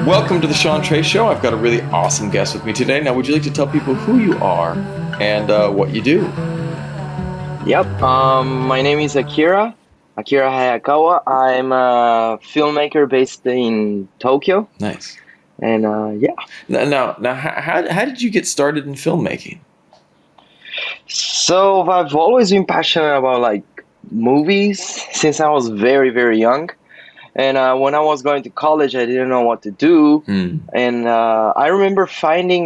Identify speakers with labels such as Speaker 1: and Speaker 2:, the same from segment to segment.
Speaker 1: Welcome to the Sean Trey Show. I've got a really awesome guest with me today. Now, would you like to tell people who you are and what you do?
Speaker 2: Yep. My name is Akira Hayakawa. I'm a filmmaker based in Tokyo,
Speaker 1: Nice.
Speaker 2: and yeah.
Speaker 1: Now, how did you get started in filmmaking?
Speaker 2: So I've always been passionate about like movies since I was very, very young. And when I was going to college, I didn't know what to do.
Speaker 1: Hmm.
Speaker 2: And I remember finding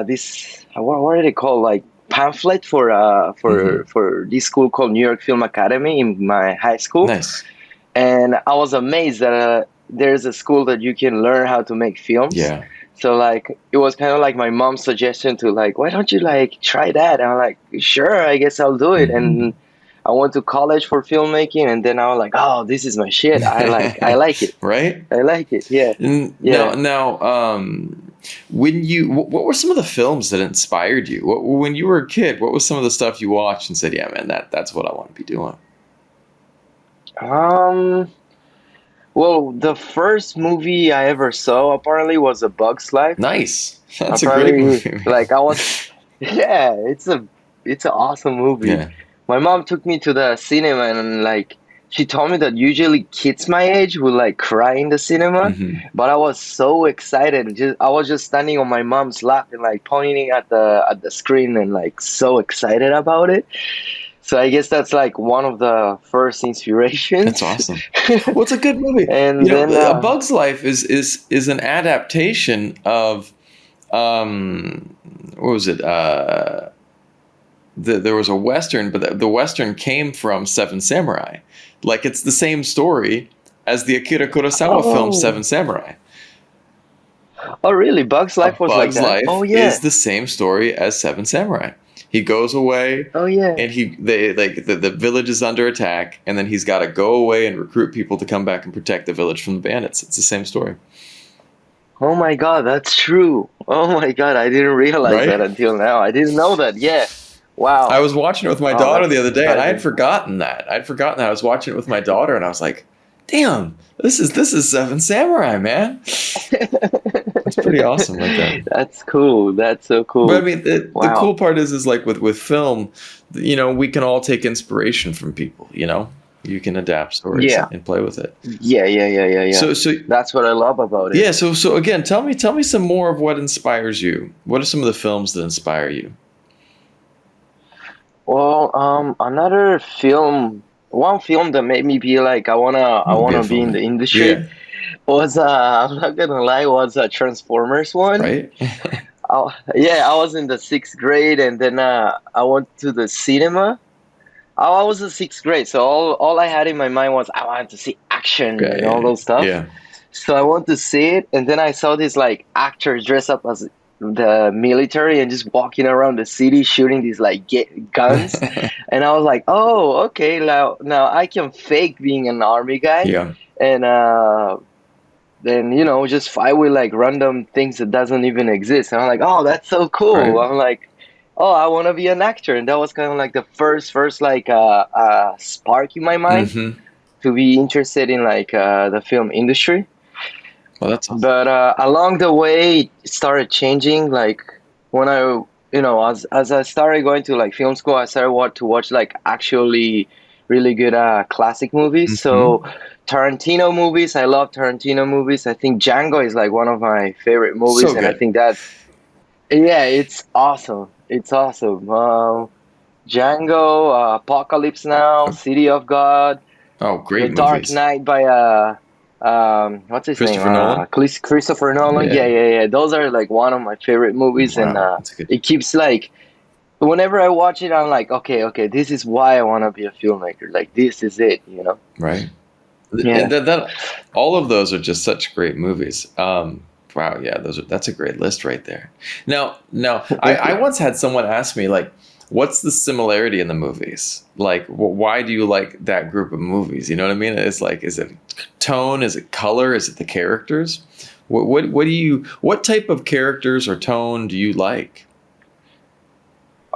Speaker 2: this what are they called, like pamphlet for
Speaker 1: Mm-hmm.
Speaker 2: for this school called New York Film Academy in my high school.
Speaker 1: Nice.
Speaker 2: And I was amazed that there's a school that you can learn how to make films.
Speaker 1: Yeah.
Speaker 2: So like it was kind of like my mom's suggestion to like, why don't you like try that? And I'm like, sure, I guess I'll do it.
Speaker 1: Mm-hmm.
Speaker 2: And I went to college for filmmaking, and then I was like, oh, this is my shit. I like it.
Speaker 1: Right?
Speaker 2: I like it. Yeah,
Speaker 1: Now,
Speaker 2: yeah.
Speaker 1: what were some of the films that inspired you? When you were a kid, what was some of the stuff you watched and said, "Yeah, man, that's what I want to be doing"?
Speaker 2: Um. Well, the first movie I ever saw apparently was A Bug's Life.
Speaker 1: Nice. That's a great
Speaker 2: Apparently,
Speaker 1: movie, man.
Speaker 2: like I was, yeah, it's an awesome movie.
Speaker 1: Yeah.
Speaker 2: My mom took me to the cinema, and like she told me that usually kids my age would like cry in the cinema,
Speaker 1: Hmm.
Speaker 2: but I was so excited. I was just standing on my mom's lap and like pointing at the screen and like so excited about it. So I guess that's like one of the first
Speaker 1: That's
Speaker 2: inspirations.
Speaker 1: awesome. Well, it's a good movie.
Speaker 2: And then
Speaker 1: A Bug's Life is an adaptation of what was it? There was a western, but the western came from Seven Samurai. Like it's the same story as the Akira Kurosawa film
Speaker 2: oh,
Speaker 1: Seven Samurai.
Speaker 2: oh really? Bugs
Speaker 1: A
Speaker 2: Life was like
Speaker 1: Bug's
Speaker 2: that?
Speaker 1: Life
Speaker 2: Oh
Speaker 1: is
Speaker 2: yeah.
Speaker 1: the same story as Seven Samurai. He goes away
Speaker 2: Oh yeah.
Speaker 1: and the village is under attack, and then he's got to go away and recruit people to come back and protect the village from the bandits. It's the same story,
Speaker 2: Oh my God, that's true. Oh my God, I didn't realize that
Speaker 1: right?
Speaker 2: until now. I didn't know that. Yeah.
Speaker 1: I
Speaker 2: Wow.
Speaker 1: was watching it with my
Speaker 2: Oh,
Speaker 1: daughter
Speaker 2: that's
Speaker 1: the other day, and I had
Speaker 2: surprising.
Speaker 1: forgotten that. I'd forgotten that I was watching it with my daughter, and I was like, "Damn, this is Seven Samurai, man." That's pretty awesome, right there.
Speaker 2: That's cool. That's so
Speaker 1: But I
Speaker 2: cool.
Speaker 1: mean, the cool
Speaker 2: Wow.
Speaker 1: part is like with film, we can all take inspiration from people. You can adapt stories
Speaker 2: Yeah.
Speaker 1: and play with it.
Speaker 2: Yeah.
Speaker 1: So
Speaker 2: That's what I love about it.
Speaker 1: yeah, so again, tell me some more of what inspires you. What are some of the films that inspire you?
Speaker 2: Well, one film that made me be like,
Speaker 1: I
Speaker 2: I
Speaker 1: want to be a
Speaker 2: wanna be in the
Speaker 1: filmmaker.
Speaker 2: industry
Speaker 1: Yeah,
Speaker 2: was, I'm not gonna lie, was a Transformers one.
Speaker 1: right.
Speaker 2: Yeah, I was in the sixth grade, and then I went to the cinema. I was in sixth grade, so all I had in my mind was I wanted to see action and all
Speaker 1: Okay,
Speaker 2: those stuff.
Speaker 1: yeah.
Speaker 2: So I went to see it, and then I saw this like actor dressed up as the military and just walking around the city shooting these like guns, and I was like, oh, okay, now I can fake being an army guy,
Speaker 1: Yeah,
Speaker 2: and then just fight with like random things that doesn't even exist. And I'm like, oh, that's so cool.
Speaker 1: right.
Speaker 2: I'm like, oh, I want to be an actor, and that was kind of like the first like spark in my mind
Speaker 1: Mm-hmm.
Speaker 2: to be interested in like the film industry.
Speaker 1: Well, that's awesome.
Speaker 2: But along the way, it started changing. Like when as I started going to like film school, I started to watch like actually really good classic movies.
Speaker 1: Mm-hmm.
Speaker 2: So Tarantino movies, I love Tarantino movies. I think Django is like one of my favorite movies,
Speaker 1: So
Speaker 2: and I
Speaker 1: good.
Speaker 2: think that yeah, it's awesome. It's awesome. Django, Apocalypse Now, City of God,
Speaker 1: Oh,
Speaker 2: The
Speaker 1: great
Speaker 2: Dark
Speaker 1: movies.
Speaker 2: Knight by what's his name?
Speaker 1: Christopher Nolan.
Speaker 2: Christopher Nolan.
Speaker 1: Yeah.
Speaker 2: Yeah. Those are like one of my favorite movies, and
Speaker 1: Wow, that's a good.
Speaker 2: it keeps like whenever I watch it, I'm like, okay, this is why I want to be a filmmaker. Like this is it.
Speaker 1: Right. And
Speaker 2: Yeah.
Speaker 1: that all of those are just such great movies. Wow, yeah, that's a great list right there. Now,
Speaker 2: Thank
Speaker 1: I
Speaker 2: you.
Speaker 1: once had someone ask me like, what's the similarity in the movies? Like, why do you like that group of movies? You know what I mean? It's like, is it tone? Is it color? Is it the characters? What type of characters or tone do you like?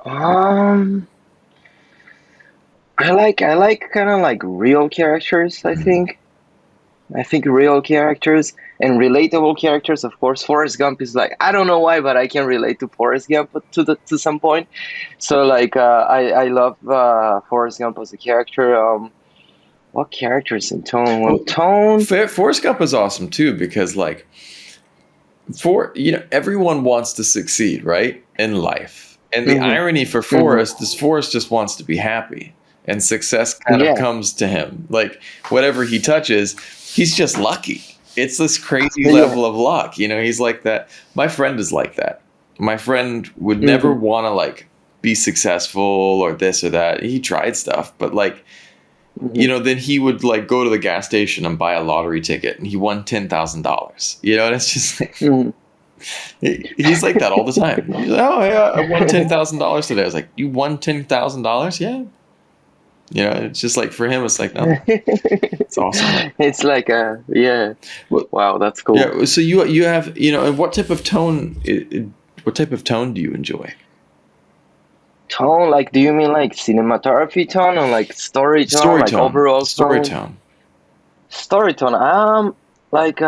Speaker 2: Um, I like kind of like real characters, I
Speaker 1: Mhm.
Speaker 2: think. I think real characters and relatable characters. Of course, Forrest Gump is like, I don't know why, but I can relate to Forrest Gump to some point. So like I love Forrest Gump as a character. What characters in Tone? Well,
Speaker 1: Well,
Speaker 2: Tone.
Speaker 1: Forrest Gump is awesome too because like everyone wants to succeed, right, in life. And the
Speaker 2: Hmm.
Speaker 1: irony for
Speaker 2: Hmm.
Speaker 1: Forrest is Forrest just wants to be happy, and success kind of
Speaker 2: Yeah.
Speaker 1: comes to him. Like whatever he touches, he's just lucky. It's this crazy
Speaker 2: Yeah.
Speaker 1: level of luck. He's like that. My friend is like that. My friend would never
Speaker 2: Hmm.
Speaker 1: want to like be successful or this or that. He tried stuff, but like
Speaker 2: Hmm.
Speaker 1: then he would like go to the gas station and buy a lottery ticket, and he won $10,000. And it's just like,
Speaker 2: Hmm.
Speaker 1: he's like that all the time. He's like, oh yeah, I won $10,000 today. I was like, you won $10,000? Yeah. It's just like for him, it's like no, it's awesome, man.
Speaker 2: It's like yeah.
Speaker 1: Well,
Speaker 2: Wow, that's cool.
Speaker 1: yeah. So you have and what type of tone? What type of tone do you enjoy?
Speaker 2: Tone, like, do you mean like cinematography tone or like story tone,
Speaker 1: Story
Speaker 2: like
Speaker 1: tone,
Speaker 2: overall
Speaker 1: story
Speaker 2: tone?
Speaker 1: tone,
Speaker 2: Story tone. Like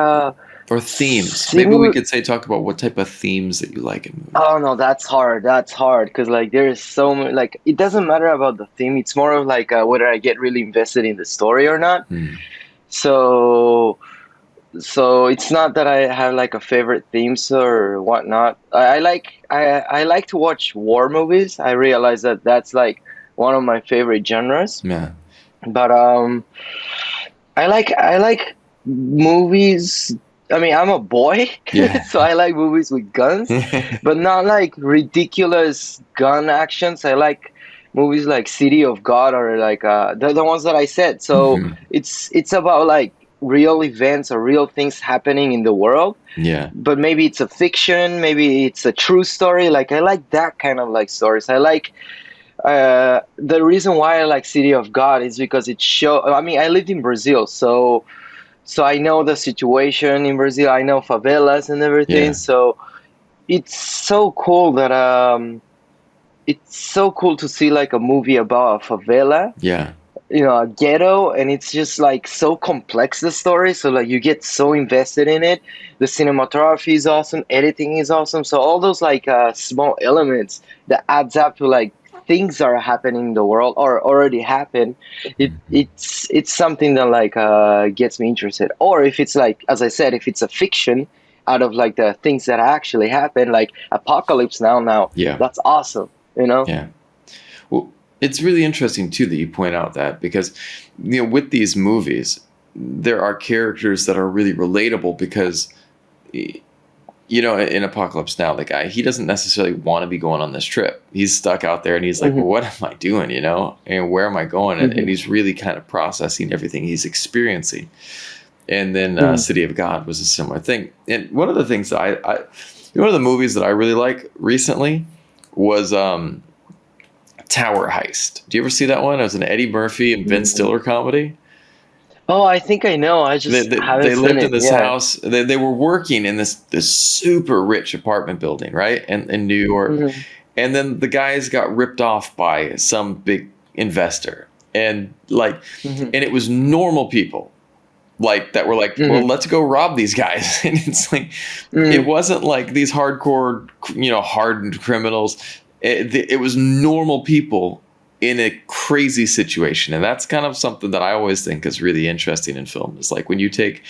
Speaker 1: or themes. Maybe we
Speaker 2: similar.
Speaker 1: could say talk about what type of themes that you like in movies.
Speaker 2: Oh no, that's hard. That's hard because like there is so many. Like it doesn't matter about the theme. It's more of like whether I get really invested in the story or not.
Speaker 1: Hmm.
Speaker 2: So so it's not that I have like a favorite themes or whatnot. I like to watch war movies. I realize that that's like one of my favorite genres.
Speaker 1: Yeah.
Speaker 2: But I like movies. I mean, I'm a boy,
Speaker 1: Yeah.
Speaker 2: so I like movies with guns, but not like ridiculous gun actions. I like movies like City of God or like the ones that I said. So
Speaker 1: Hmm.
Speaker 2: it's about like real events or real things happening in the world,
Speaker 1: Yeah.
Speaker 2: but maybe it's a fiction, maybe it's a true story. Like I like that kind of like stories. I like the reason why I like City of God is because it show. I mean, I lived in Brazil, so I know the situation in Brazil. I know favelas and everything.
Speaker 1: Yeah.
Speaker 2: So it's so cool that it's so cool to see like a movie about a favela,
Speaker 1: Yeah.
Speaker 2: a ghetto, and it's just like so complex the story. So like you get so invested in it. The cinematography is awesome, editing is awesome. So all those like small elements that adds up to like things are happening in the world or already happened. It's something that like gets me interested. Or if it's like, as I said, if it's a fiction out of like the things that actually happen, like Apocalypse Now,
Speaker 1: Yeah.
Speaker 2: that's awesome. You know.
Speaker 1: Yeah. Well, it's really interesting too that you point out that because with these movies, there are characters that are really relatable because in Apocalypse Now, the guy, he doesn't necessarily want to be going on this trip. He's stuck out there and he's like, well,
Speaker 2: Hmm.
Speaker 1: what am I doing, and where am I going? And
Speaker 2: Hmm.
Speaker 1: he's really kind of processing everything he's experiencing. And then
Speaker 2: Hmm.
Speaker 1: City of God was a similar thing. And one of the things that one of the movies that I really like recently was Tower Heist. Do you ever see that one? It was an Eddie Murphy and Ben Stiller comedy.
Speaker 2: Oh, I think I know. I
Speaker 1: They,
Speaker 2: just
Speaker 1: they,
Speaker 2: haven't
Speaker 1: they
Speaker 2: seen
Speaker 1: lived in
Speaker 2: it.
Speaker 1: this
Speaker 2: Yeah.
Speaker 1: house. They were working in this super rich apartment building, right? In New York.
Speaker 2: Hmm.
Speaker 1: And then the guys got ripped off by some big investor. And
Speaker 2: Hmm.
Speaker 1: and it was normal people like that were like, well,
Speaker 2: Hmm.
Speaker 1: let's go rob these guys. And it's like, it
Speaker 2: Hmm.
Speaker 1: wasn't like these hardcore, hardened criminals. It was normal people in a crazy situation, and that's kind of something that I always think is really interesting in film. Is like when you take,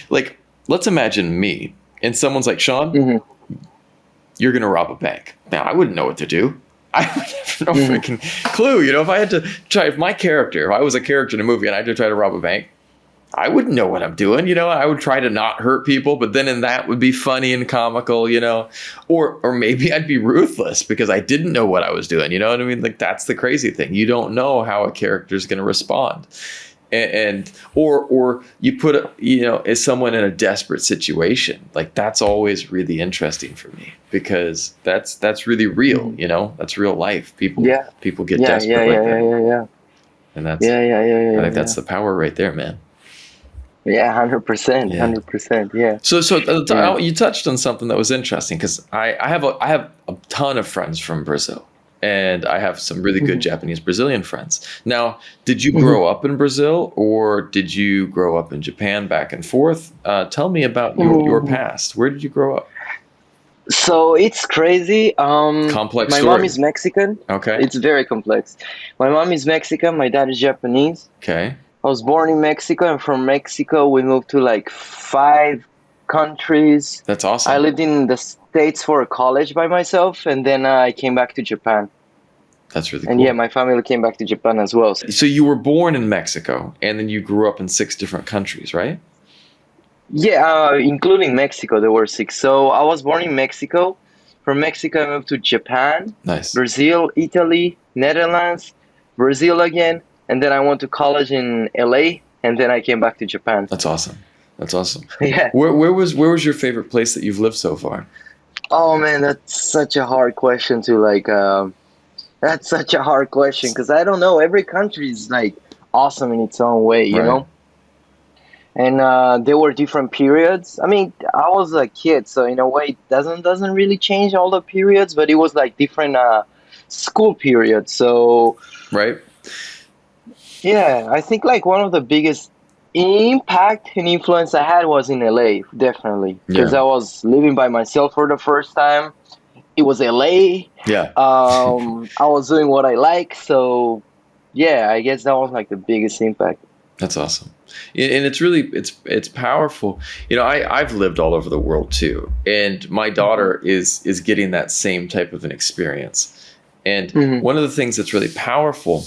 Speaker 1: like, let's imagine me and someone's like, Sean,
Speaker 2: Hmm.
Speaker 1: you're gonna rob a bank. Now I wouldn't know what to do. I would have no
Speaker 2: Hmm.
Speaker 1: freaking clue. If I had to try, if I was a character in a movie and I had to try to rob a bank, I wouldn't know what I'm doing. I would try to not hurt people, but then in that would be funny and comical, or maybe I'd be ruthless because I didn't know what I was doing. You know what I mean? Like that's the crazy thing. You don't know how a character is going to respond. Or you put as someone in a desperate situation, like that's always really interesting for me because that's really real.
Speaker 2: Hmm.
Speaker 1: That's real life. People
Speaker 2: Yeah.
Speaker 1: people get
Speaker 2: Yeah. Yeah.
Speaker 1: desperate like
Speaker 2: Yeah. Yeah.
Speaker 1: that,
Speaker 2: Yeah. Yeah.
Speaker 1: and that's
Speaker 2: Yeah. Yeah. Yeah.
Speaker 1: I
Speaker 2: Yeah.
Speaker 1: think
Speaker 2: Yeah.
Speaker 1: that's the power right there, man.
Speaker 2: Yeah. 100%.
Speaker 1: Yeah.
Speaker 2: 100%. Yeah.
Speaker 1: So
Speaker 2: Yeah.
Speaker 1: you touched on something that was interesting because I have a ton of friends from Brazil, and I have some really good
Speaker 2: Mhm.
Speaker 1: Japanese Brazilian friends. Now, did you
Speaker 2: Mhm.
Speaker 1: grow up in Brazil or did you grow up in Japan back and forth? Tell me about your
Speaker 2: Mhm.
Speaker 1: past. Where did you grow up?
Speaker 2: So it's crazy.
Speaker 1: Complex
Speaker 2: My mom
Speaker 1: story.
Speaker 2: is Mexican.
Speaker 1: Okay.
Speaker 2: It's very complex. My mom is Mexican. My dad is Japanese.
Speaker 1: Okay.
Speaker 2: I was born in Mexico, and from Mexico we moved to like 5 countries.
Speaker 1: That's
Speaker 2: I
Speaker 1: awesome.
Speaker 2: lived in the States for college by myself, and then I came back to Japan.
Speaker 1: That's really
Speaker 2: And yeah,
Speaker 1: cool.
Speaker 2: my family came back to Japan as well.
Speaker 1: So you were born in Mexico and then you grew up in 6 different countries, right?
Speaker 2: Yeah, including Mexico, there were 6. So I was born in Mexico. From Mexico, I moved to Japan,
Speaker 1: Nice.
Speaker 2: Brazil, Italy, Netherlands, Brazil again, and then I went to college in LA, and then I came back to Japan.
Speaker 1: That's awesome. That's awesome.
Speaker 2: Yeah.
Speaker 1: Where was your favorite place that you've lived so far?
Speaker 2: Oh man, that's such a hard question to like. That's such a hard question because I don't know. Every country is like awesome in its own way, you
Speaker 1: Right.
Speaker 2: know. And there were different periods. I mean, I was a kid, so in a way, it doesn't really change all the periods, but it was like different school periods. So
Speaker 1: Right.
Speaker 2: yeah, I think like one of the biggest impact and influence I had was in LA, definitely, because
Speaker 1: Yeah.
Speaker 2: I was living by myself for the first time. It was LA.
Speaker 1: Yeah.
Speaker 2: I was doing what I like, so yeah, I guess that was like the biggest impact.
Speaker 1: That's awesome. And it's really it's powerful. I've lived all over the world too, and my
Speaker 2: Hmm.
Speaker 1: daughter is getting that same type of an experience. And
Speaker 2: Hmm.
Speaker 1: one of the things that's really powerful,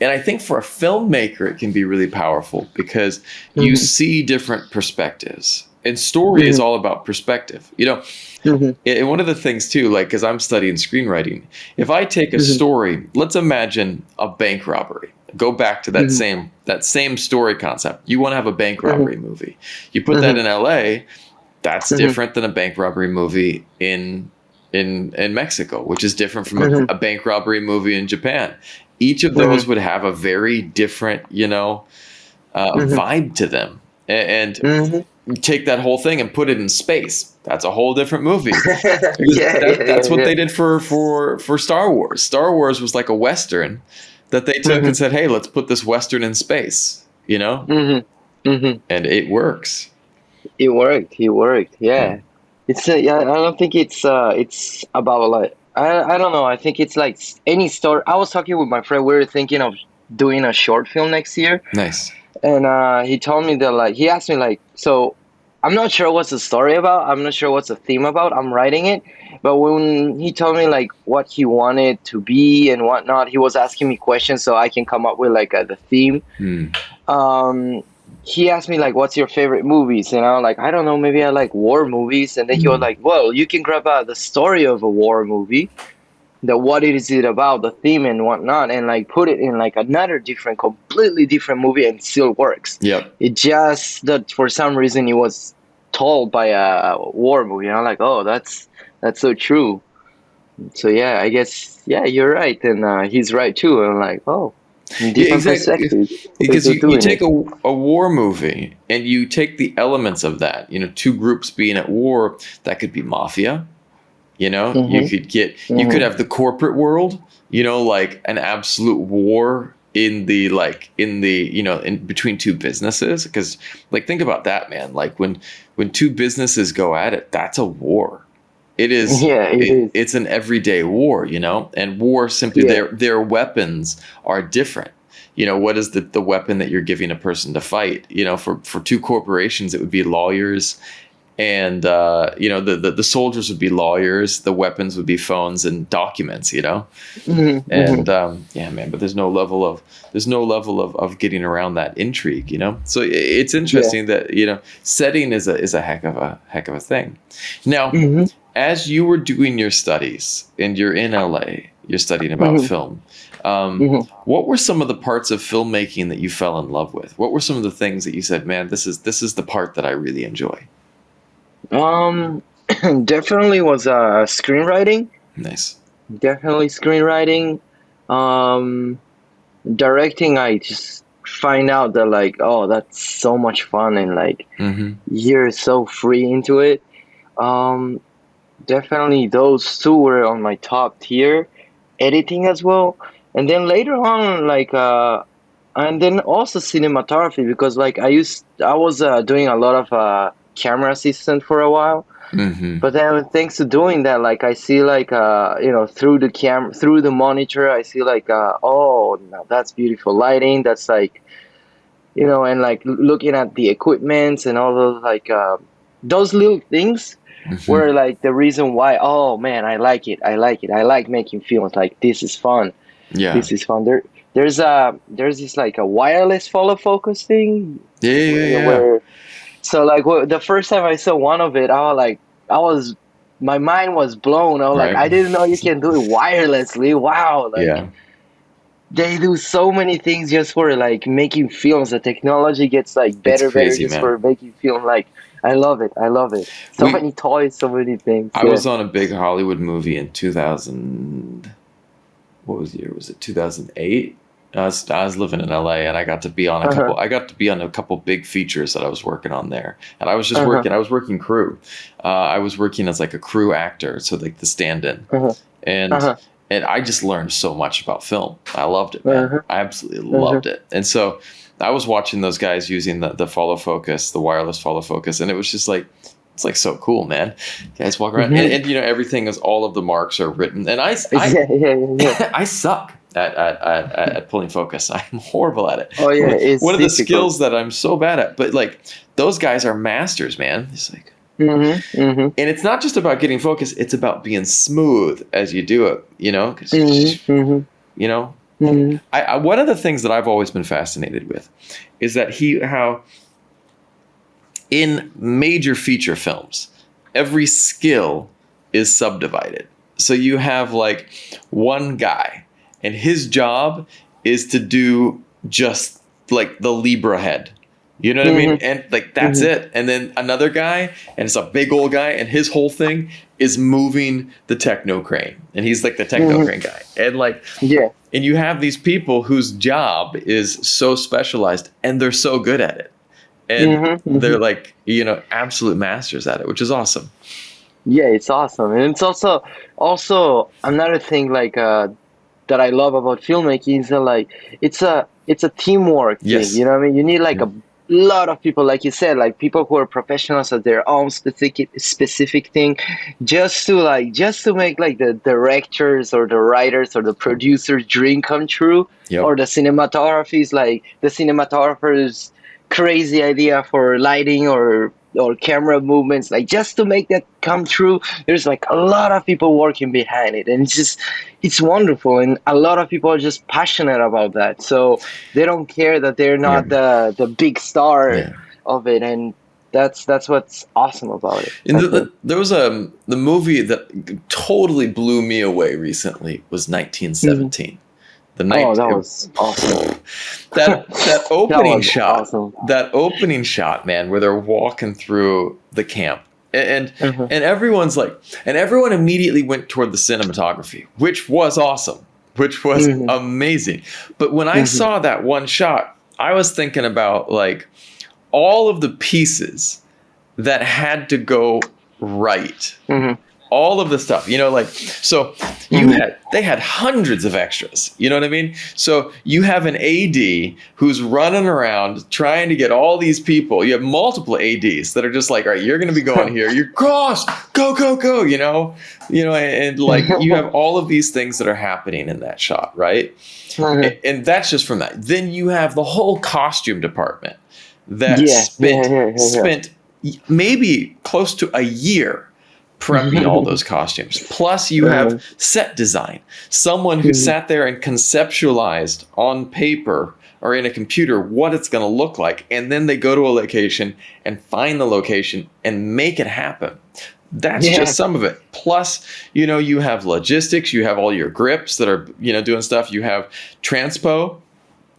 Speaker 1: and I think for a filmmaker it can be really powerful because you
Speaker 2: Hmm.
Speaker 1: see different perspectives. And story is
Speaker 2: Hmm.
Speaker 1: all about perspective.
Speaker 2: Hmm.
Speaker 1: And one of the things too, like because I'm studying screenwriting, if I take a
Speaker 2: Hmm.
Speaker 1: story, let's imagine a bank robbery. Go back to that
Speaker 2: Hmm.
Speaker 1: same story concept. You want to have a bank
Speaker 2: Hmm.
Speaker 1: robbery movie. You put that
Speaker 2: Hmm.
Speaker 1: in LA, that's
Speaker 2: Hmm.
Speaker 1: different than a bank robbery movie in Mexico, which is different from
Speaker 2: Hmm.
Speaker 1: a bank robbery movie in Japan. Each of
Speaker 2: Hmm.
Speaker 1: those would have a very different,
Speaker 2: Hmm.
Speaker 1: vibe to them. And
Speaker 2: Hmm.
Speaker 1: take that whole thing and put it in space. That's a whole different movie. Because
Speaker 2: Yeah, yeah,
Speaker 1: that's
Speaker 2: yeah,
Speaker 1: what
Speaker 2: yeah.
Speaker 1: they did for Star Wars. Star Wars was like a western that they took and
Speaker 2: Hmm.
Speaker 1: said, "Hey, let's put this western in space,"
Speaker 2: Hmm. Hmm.
Speaker 1: and it works.
Speaker 2: It worked. It worked.
Speaker 1: Yeah.
Speaker 2: Yeah. Yeah. I don't think it's about like I don't know. I think it's like any story. I was talking with my friend. We were thinking of doing a short film next year,
Speaker 1: Nice.
Speaker 2: and he told me that like he asked me like so. I'm not sure what's the story about. I'm not sure what's the theme about. I'm writing it, but when he told me like what he wanted to be and whatnot, he was asking me questions so I can come up with like the theme.
Speaker 1: Hmm.
Speaker 2: um he asked me like what's your favorite movies, and I was like, I don't know, maybe I like war movies. And then he was
Speaker 1: Hmm.
Speaker 2: like, well, you can grab out the story of a war movie, the what is it about, the theme and whatnot, and like put it in like another different, completely different movie, and still works.
Speaker 1: Yep.
Speaker 2: It just that for some reason it was told by a war movie, and I'm like, oh, that's so true. So yeah, I guess yeah, you're right, and he's right too. And I'm like, oh,
Speaker 1: Yeah,
Speaker 2: different
Speaker 1: exactly.
Speaker 2: perspectives, ways
Speaker 1: Because
Speaker 2: of
Speaker 1: you
Speaker 2: doing
Speaker 1: take
Speaker 2: it.
Speaker 1: a war movie and you take the elements of that, two groups being at war, that could be mafia. You
Speaker 2: Mm-hmm.
Speaker 1: could
Speaker 2: Mhm.
Speaker 1: have the corporate world, like an absolute war in between two businesses. Because like think about that, man. Like when two businesses go at it, that's a war.
Speaker 2: Yeah, it is.
Speaker 1: It's an everyday war, and war simply
Speaker 2: Yeah.
Speaker 1: their weapons are different. What is the weapon that you're giving a person to fight? For two corporations, it would be lawyers, and the soldiers would be lawyers, the weapons would be phones and documents.
Speaker 2: Hmm.
Speaker 1: And
Speaker 2: Hmm.
Speaker 1: yeah, man, but there's no level of getting around that intrigue. So it's
Speaker 2: Yeah.
Speaker 1: interesting that setting is a heck of a thing. Now,
Speaker 2: Hmm.
Speaker 1: as you were doing your studies and you're in LA, you're studying about
Speaker 2: Hmm.
Speaker 1: film.
Speaker 2: Hmm.
Speaker 1: What were some of the parts of filmmaking that you fell in love with? What were some of the things that you said, "Man, this is the part that I really enjoy"?
Speaker 2: Um, definitely was screenwriting.
Speaker 1: Nice.
Speaker 2: Definitely screenwriting. Um, Directing. I just find out that like, oh, that's so much fun, and like
Speaker 1: Mm-hmm.
Speaker 2: you're so free into it. Um, Definitely those two were on my top tier. editing as well. And then later on, like and then also cinematography, because like I was doing a lot of camera assistant for a while.
Speaker 1: Mm-hmm.
Speaker 2: But then thanks to doing that, like I see like through the through the monitor, I see like oh, now that's beautiful lighting. That's like, and like looking at the equipments and all those little things
Speaker 1: Mm-hmm.
Speaker 2: were like the reason why. Oh man, I like it. I like it. I like making films. Like this is fun.
Speaker 1: Yeah.
Speaker 2: This is fun. There's this like a wireless follow focus thing
Speaker 1: Yeah. Yeah. Yeah. Yeah.
Speaker 2: where so like the first time I saw one of it, I was my mind was blown. I was like,
Speaker 1: Right.
Speaker 2: I didn't know you can do it wirelessly. Wow, like
Speaker 1: Yeah.
Speaker 2: they do so many things just for like making films. The technology gets like
Speaker 1: It's
Speaker 2: better
Speaker 1: crazy,
Speaker 2: just
Speaker 1: man.
Speaker 2: for making film. Like I love it. I love it. So
Speaker 1: We
Speaker 2: many toys, so many things.
Speaker 1: I
Speaker 2: Yeah.
Speaker 1: was on a big Hollywood movie in 2000. What was the year? Was it 2008? I was living in LA, and I got to be on a
Speaker 2: Uh-huh.
Speaker 1: couple. I got to be on a couple big features that I was working on there, and I was just
Speaker 2: Uh-huh.
Speaker 1: working. I was working crew. I was working as like a crew actor, so like the stand-in,
Speaker 2: Uh-huh.
Speaker 1: and
Speaker 2: Uh-huh.
Speaker 1: and I just learned so much about film. I loved it, man.
Speaker 2: Uh-huh.
Speaker 1: I absolutely
Speaker 2: Uh-huh.
Speaker 1: loved it. And so I was watching those guys using the follow focus, the wireless follow focus, and it was just like it's like so cool, man. Guys walk around,
Speaker 2: Mhm.
Speaker 1: and everything is all of the marks are written, and
Speaker 2: Yeah, yeah, yeah.
Speaker 1: I suck at pulling focus. I'm horrible at it.
Speaker 2: Oh yeah, it's
Speaker 1: One of the
Speaker 2: difficult.
Speaker 1: skills that I'm so bad at, but like those guys are masters, man. It's like,
Speaker 2: Mm-hmm. Mm-hmm.
Speaker 1: and it's not just about getting focus; it's about being smooth as you do it.
Speaker 2: Mm-hmm. Mm-hmm.
Speaker 1: You know.
Speaker 2: Mm-hmm.
Speaker 1: One of the things that I've always been fascinated with is that how in major feature films, every skill is subdivided. So you have like one guy, and his job is to do just like the Libra head. You know what I mean?
Speaker 2: Mm-hmm.
Speaker 1: And like that's
Speaker 2: Mm-hmm.
Speaker 1: it. And then another guy, and it's a big old guy, and his whole thing is moving the techno crane. And he's like the techno
Speaker 2: Mm-hmm.
Speaker 1: crane guy. And like,
Speaker 2: Yeah.
Speaker 1: and you have these people whose job is so specialized and they're so good at it. And
Speaker 2: Mm-hmm. Mm-hmm.
Speaker 1: they're like, absolute masters at it, which is awesome.
Speaker 2: Yeah, it's awesome. And it's also another thing like that I love about filmmaking is that like it's a teamwork thing.
Speaker 1: Yes.
Speaker 2: You know what I mean? You need like
Speaker 1: Yeah.
Speaker 2: a lot of people, like you said, like people who are professionals at their own specific thing, just to make like the directors or the writers or the producers' dream come true,
Speaker 1: Yep.
Speaker 2: or the cinematography is like the cinematographer's crazy idea for lighting or camera movements, like just to make that come true. There's like a lot of people working behind it, and it's wonderful, and a lot of people are just passionate about that, so they don't care that they're
Speaker 1: Yeah.
Speaker 2: not the big star
Speaker 1: Yeah.
Speaker 2: of it, and that's what's awesome about it,
Speaker 1: And
Speaker 2: I think.
Speaker 1: there was the movie that totally blew me away recently was
Speaker 2: Mhm.
Speaker 1: 1917. The
Speaker 2: Oh,
Speaker 1: night
Speaker 2: that was awesome.
Speaker 1: that
Speaker 2: That
Speaker 1: opening
Speaker 2: was
Speaker 1: shot,
Speaker 2: awesome.
Speaker 1: man, where they're walking through the camp, and
Speaker 2: Mhm.
Speaker 1: and everyone's like, and everyone immediately went toward the cinematography, which was awesome, which was
Speaker 2: Mhm.
Speaker 1: amazing. But when I
Speaker 2: Mhm.
Speaker 1: saw that one shot, I was thinking about like all of the pieces that had to go right,
Speaker 2: Mhm.
Speaker 1: all of the stuff, like, so
Speaker 2: Mhm.
Speaker 1: they had hundreds of extras, you know what I mean? So you have an AD who's running around trying to get all these people. You have multiple ADs that are just like, all right, you're going to be going here, you cross, go, and like you have all of these things that are happening in that shot, right?
Speaker 2: Mhm.
Speaker 1: And that's just from that. Then you have the whole costume department that
Speaker 2: Yeah, yeah, yeah, yeah,
Speaker 1: spent maybe close to a year prepping all
Speaker 2: yeah.
Speaker 1: those costumes. Plus, you have set design, someone who
Speaker 2: Mhm.
Speaker 1: sat there and conceptualized on paper or in a computer what it's going to look like, and then they go to a location and find the location and make it happen. That's
Speaker 2: Yeah.
Speaker 1: just some of it. Plus, you have logistics, you have all your grips that are, doing stuff. You have transpo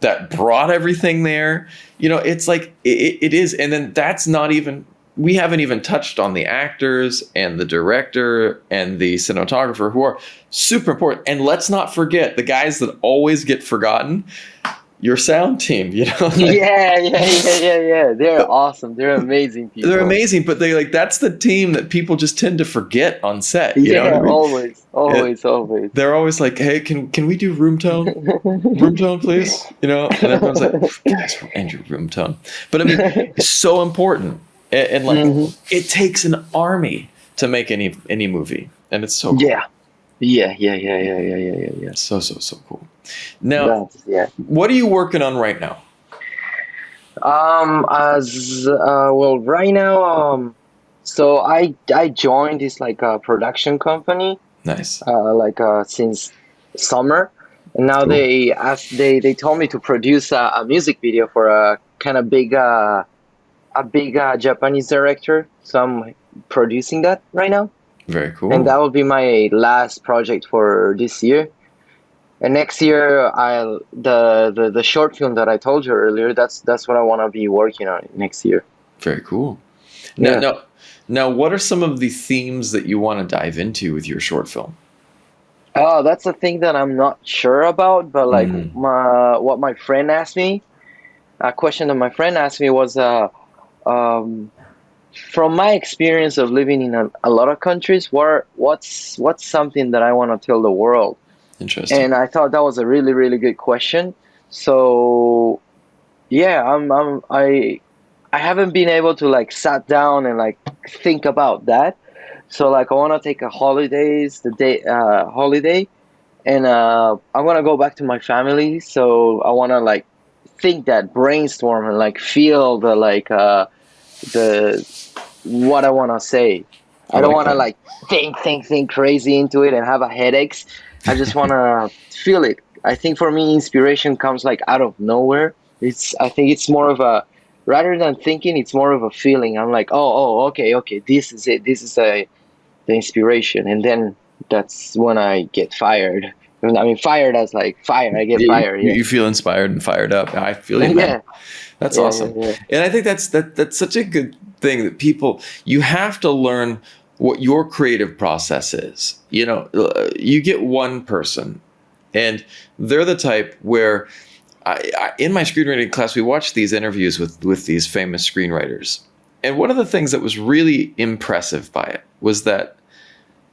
Speaker 1: that brought everything there. It's like it is. And then that's not even, we haven't even touched on the actors and the director and the cinematographer, who are super important. And let's not forget the guys that always get forgotten, your sound team, you know? Like,
Speaker 2: Yeah. They're awesome. They're amazing
Speaker 1: they're
Speaker 2: people.
Speaker 1: amazing, but they like that's the team that people just tend to forget on set. You know what I
Speaker 2: Yeah,
Speaker 1: mean?
Speaker 2: always,
Speaker 1: It,
Speaker 2: always, always.
Speaker 1: they're always like, "Hey, can we do room tone, please?" You know, and everyone's like, "Guys, we're in your room tone." But I mean, it's so important, and like,
Speaker 2: Hmm.
Speaker 1: it takes an army to make any movie, and it's so cool.
Speaker 2: Yeah, yeah.
Speaker 1: So cool. Now,
Speaker 2: That's yeah.
Speaker 1: what are you working on right now?
Speaker 2: As well, right now, so I joined this like production company,
Speaker 1: Nice,
Speaker 2: since summer, and now
Speaker 1: cool,
Speaker 2: they told me to produce a music video for a kind of a big Japanese director. So I'm producing that right now,
Speaker 1: very
Speaker 2: and
Speaker 1: cool.
Speaker 2: that will be my last project for this year. And next year, the short film that I told you earlier. That's what I want to be working on next year.
Speaker 1: Very cool. Now,
Speaker 2: Yeah.
Speaker 1: now, now, what are some of the themes that you want to dive into with your short film?
Speaker 2: Oh, that's a thing that I'm not sure about. But like
Speaker 1: Mm,
Speaker 2: what my friend asked me, a question that my friend asked me was, um, from my experience of living in a lot of countries, what's something that I want to tell the world?
Speaker 1: interesting.
Speaker 2: And I thought that was a really, really good question. So yeah, I haven't been able to like sat down and like think about that. So like I want to take a holiday, and I want to go back to my family. So I want to like think that, brainstorm, and like feel the what I want to say.
Speaker 1: I
Speaker 2: I don't
Speaker 1: like
Speaker 2: want to
Speaker 1: that.
Speaker 2: like think crazy into it and have a headaches. I just want to feel it. I think for me, inspiration comes like out of nowhere. I think it's more of a, rather than thinking, it's more of a feeling. I'm like, okay, this is it. This is the inspiration, and then that's when I get fired. I mean, fired as like fire. I get
Speaker 1: Yeah,
Speaker 2: fired.
Speaker 1: you feel inspired and fired up. I feel you, man.
Speaker 2: Yeah,
Speaker 1: That's
Speaker 2: yeah,
Speaker 1: awesome.
Speaker 2: yeah,
Speaker 1: And I think that's such a good thing that people you have to learn what your creative process is. You know, you get one person, and they're the type where in my screenwriting class we watched these interviews with these famous screenwriters, and one of the things that was really impressive by it was that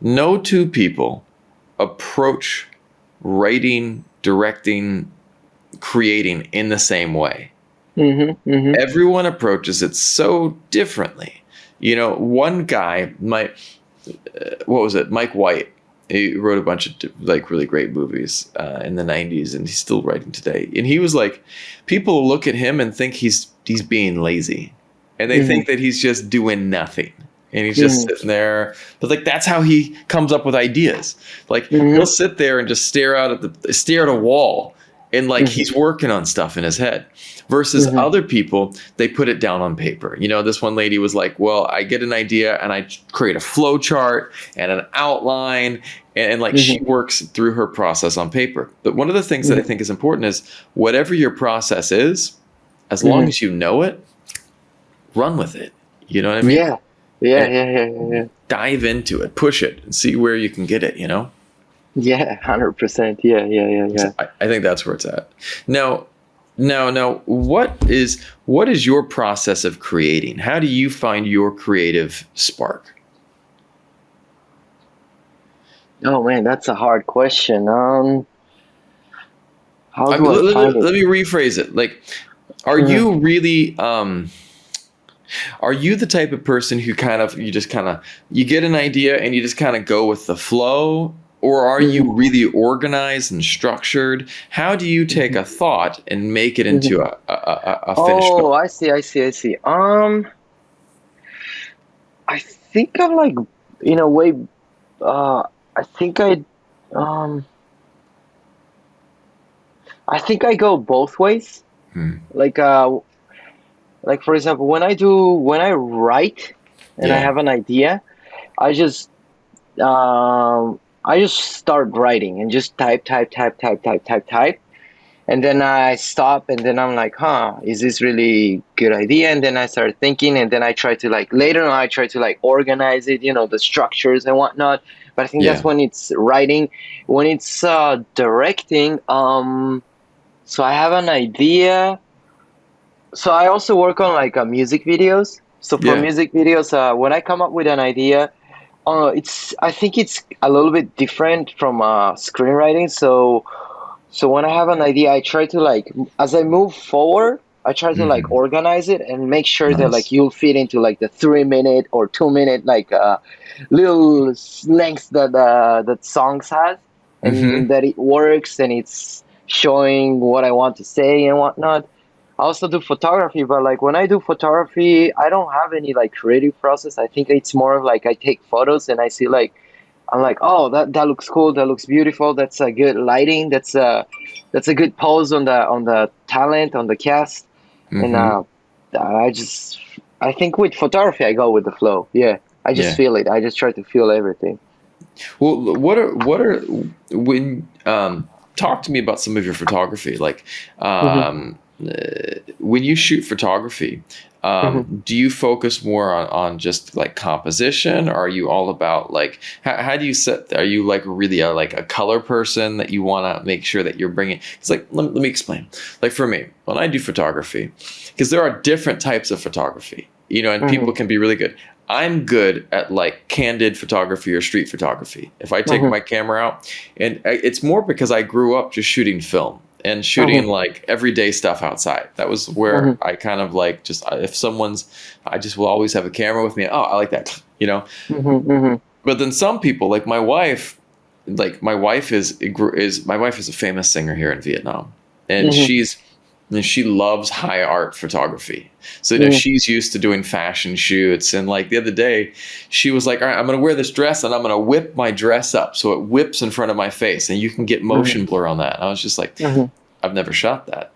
Speaker 1: no two people approach writing, directing, creating in the same way.
Speaker 2: yeah.
Speaker 1: Everyone approaches it so differently. You know, one guy might, what was it? Mike White. He wrote a bunch of like really great movies in the '90s, and he's still writing today. And he was like, people look at him and think he's being lazy, and they
Speaker 2: Hmm.
Speaker 1: think that he's just doing nothing, and he's just
Speaker 2: Hmm.
Speaker 1: sitting there. But like that's how he comes up with ideas. Like he'll
Speaker 2: Hmm.
Speaker 1: sit there and just stare at a wall, and like
Speaker 2: Hmm.
Speaker 1: he's working on stuff in his head. Versus
Speaker 2: Hmm.
Speaker 1: other people, they put it down on paper. You know, this one lady was like, well, I get an idea and I create a flow chart and an outline, and like she
Speaker 2: Hmm.
Speaker 1: works through her process on paper. But one of the things that I
Speaker 2: Hmm.
Speaker 1: think is important is whatever your process is, as long
Speaker 2: Hmm.
Speaker 1: as you know it, run with it. You know what I mean?
Speaker 2: Yeah, yeah,
Speaker 1: And
Speaker 2: yeah, yeah, yeah, yeah.
Speaker 1: dive into it, push it, and see where you can get it, you know?
Speaker 2: Yeah, 100%. Yeah, yeah, yeah,
Speaker 1: So
Speaker 2: yeah.
Speaker 1: I think that's where it's at. Now, what is your process of creating? How do you find your creative spark?
Speaker 2: Oh man, that's a hard question. How
Speaker 1: I mean,
Speaker 2: do I find it?
Speaker 1: let me rephrase it. Like, are
Speaker 2: Mhm.
Speaker 1: you really are you the type of person who you just kind of you get an idea and you just kind of go with the flow, or are you
Speaker 2: Mhm.
Speaker 1: really organized and structured? How do you take
Speaker 2: Mhm.
Speaker 1: a thought and make it
Speaker 2: Mhm.
Speaker 1: into a finished
Speaker 2: Oh,
Speaker 1: film?
Speaker 2: I see. I think I'm like, in a way, uh, I think um, I think I go both ways.
Speaker 1: Hmm.
Speaker 2: Like, like for example, when I write and I
Speaker 1: Yeah,
Speaker 2: have an idea, I just I just start writing and just type, and then I stop, and then I'm like, huh, is this really good idea? And then I start thinking, and then I try to like later on I try to like organize it, the structures and whatnot. But I think that's
Speaker 1: yeah,
Speaker 2: when it's writing. When it's directing, So I have an idea. So I also work on like music videos. So for
Speaker 1: Yeah.
Speaker 2: music videos, when I come up with an idea, I think it's a little bit different from screenwriting. So when I have an idea, I try to like as I move forward, I try to like
Speaker 1: Hmm.
Speaker 2: organize it and make sure that like
Speaker 1: Nice.
Speaker 2: you'll fit into like the 3 minute or 2 minute like little lengths that songs has,
Speaker 1: Hmm.
Speaker 2: and that it works and it's showing what I want to say and whatnot. I also do photography, but like when I do photography, I don't have any like creative process. I think it's more of like I take photos and I see like I'm like, oh, that looks cool. That looks beautiful. That's a good lighting. That's a good pose on the talent on the cast. And
Speaker 1: Hmm.
Speaker 2: I just I think with photography I go with the flow. Yeah, I just
Speaker 1: Yeah.
Speaker 2: feel it. I just try to feel everything.
Speaker 1: Well, when talk to me about some of your photography, like
Speaker 2: Hmm.
Speaker 1: when you shoot photography,
Speaker 2: Hmm.
Speaker 1: do you focus more on just like composition, or are you all about like how do you set? Are you like really like a color person that you want to make sure that you're bringing? It's like let me explain. Like for me, when I do photography, because there are different types of photography, and
Speaker 2: Hmm.
Speaker 1: people can be really good. I'm good at like candid photography or street photography. If I take
Speaker 2: Hmm.
Speaker 1: my camera out, and it's more because I grew up just shooting film and shooting
Speaker 2: Hmm.
Speaker 1: like everyday stuff outside. That was where
Speaker 2: Hmm.
Speaker 1: I kind of like just if someone's, I just will always have a camera with me. Oh, I like that, you know.
Speaker 2: Hmm. Hmm.
Speaker 1: But then some people, like my wife is a famous singer here in Vietnam, and
Speaker 2: Hmm.
Speaker 1: she loves high art photography. So
Speaker 2: Hmm.
Speaker 1: she's used to doing fashion shoots, and like the other day, she was like, "All right, I'm gonna wear this dress, and I'm gonna whip my dress up so it whips in front of my face, and you can get
Speaker 2: Hmm.
Speaker 1: motion blur on that." And I was just like,
Speaker 2: Hmm.
Speaker 1: "I've never shot that,"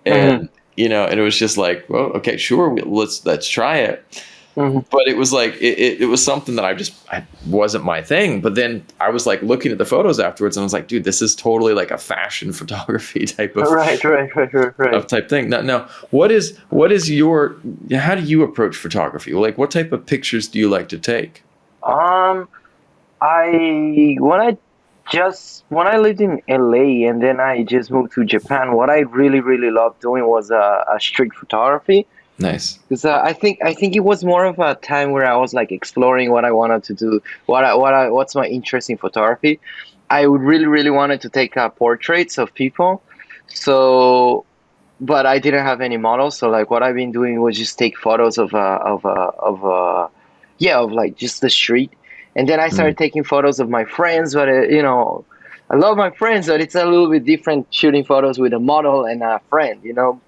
Speaker 2: Hmm.
Speaker 1: and and it was just like, "Well, okay, sure, let's try it."
Speaker 2: Hmm.
Speaker 1: But it was like it was something that I wasn't my thing. But then I was like looking at the photos afterwards, and I was like, dude, this is totally like a fashion photography type
Speaker 2: Right, right, right, right, right.
Speaker 1: of type thing. Now, what is your how do you approach photography? Like, what type of pictures do you like to take?
Speaker 2: Um, I when I lived in LA and then I just moved to Japan, what I really loved doing was street photography.
Speaker 1: Nice.
Speaker 2: Because I think it was more of a time where I was like exploring what I wanted to do, what's my interest in photography. I would really wanted to take portraits of people, so but I didn't have any models. So like what I've been doing was just take photos of like just the street, and then I
Speaker 1: Mm.
Speaker 2: started taking photos of my friends. But I love my friends, but it's a little bit different shooting photos with a model and a friend.